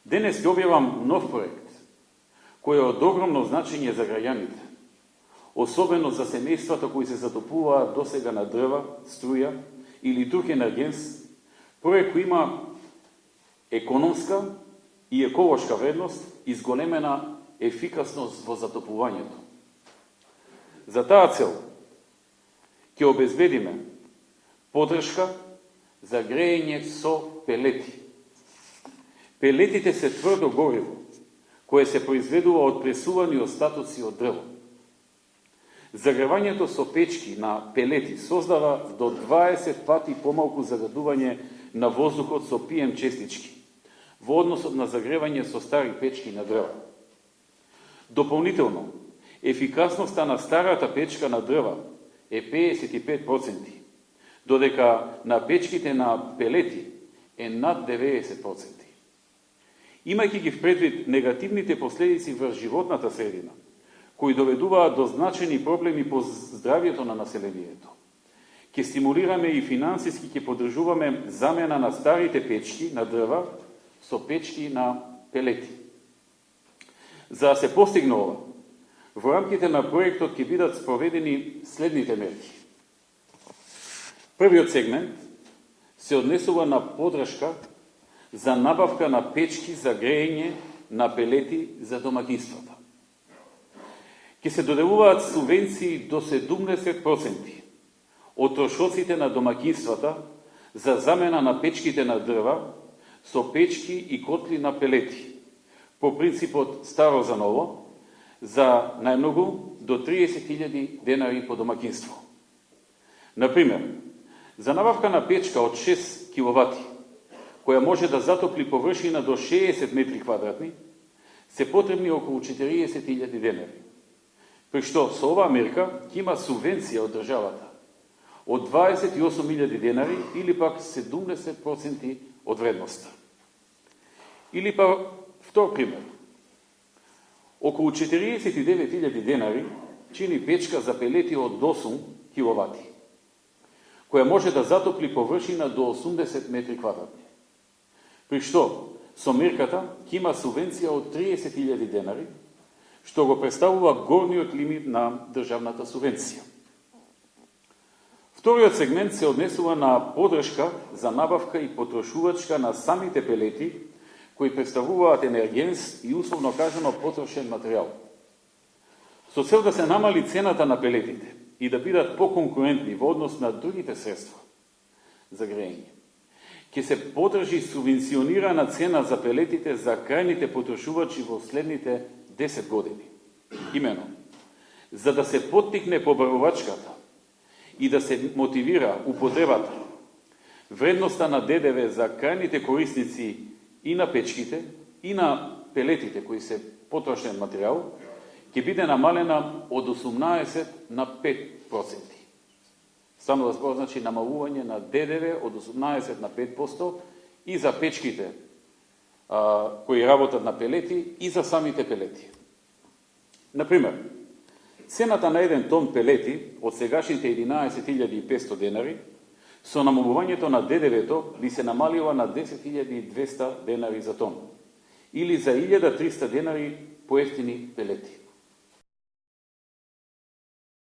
Денес ќе објавам нов проект, кој е од огромно значење за граѓаните, особено за семејствата кои се затопуваат досега на дрва, струја или друг енергенс, проект кој има економска и еколошка вредност и зголемена ефикасност во затопувањето. За таа цел ќе обезбедиме поддршка за грејење со пелети. Пелетите се тврдо гориво, кое се произведува од пресувани остатоци од дрво. Загревањето со печки на пелети создава до 20 пати помалку загадување на воздухот со PM честички, во односот на загревање со стари печки на дрва. Дополнително, ефикасноста на старата печка на дрва е 55%, додека на печките на пелети е над 90%. Имајќи ги впредвид негативните последици врз животната средина, кои доведуваат до значени проблеми по здравјето на населението, ќе стимулираме и финансиски ќе поддржуваме замена на старите печки на дрва со печки на пелети. За да се постигне ова, во рамките на проектот ќе бидат спроведени следните мерки. Првиот сегмент се однесува на поддршка за набавка на печки за грејење на пелети за домаќинствата. Ќе се доделуваат субвенции до 70% од трошоците на домаќинствата за замена на печките на дрва со печки и котли на пелети, по принципот старо за ново, за најмногу до 30.000 денари по домаќинство. Например, за набавка на печка од 6 киловати, која може да затопли површина до 60 метри квадратни, се потребни околу 40.000 денари. При што со оваа мерка ќе има субвенција од државата од 28.000 денари или пак 70% од вредноста. Или па втор пример. Околу 49.000 денари чини печка за пелети од 8 киловати, која може да затопли површина до 80 метри квадратни. При што со мерката ќе има субвенција од 30.000 денари, што го представува горниот лимит на државната субвенција. Вториот сегмент се однесува на поддршка за набавка и потрошувачка на самите пелети, кои представуваат енергенс и условно кажано потрошен материјал. Со цел да се намали цената на пелетите и да бидат поконкурентни во однос на другите средства за грејење, ќе се поддржи субвенционирана цена за пелетите за крајните потрошувачи во следните 10 години. Имено, за да се поттикне побарувачката и да се мотивира употребата, вредноста на ДДВ за крајните корисници и на печките, и на пелетите кои се потрошен материјал, ќе биде намалена од 18 на 5%. Станува збор, значи, намалување на ДДВ од 18 на 5% и за печките кои работат на пелети и за самите пелети. Например, цената на еден тон пелети од сегашните 11.500 денари со намалувањето на ДДВ-то би се намалила на 10.200 денари за тон или за 1.300 денари поевтини пелети.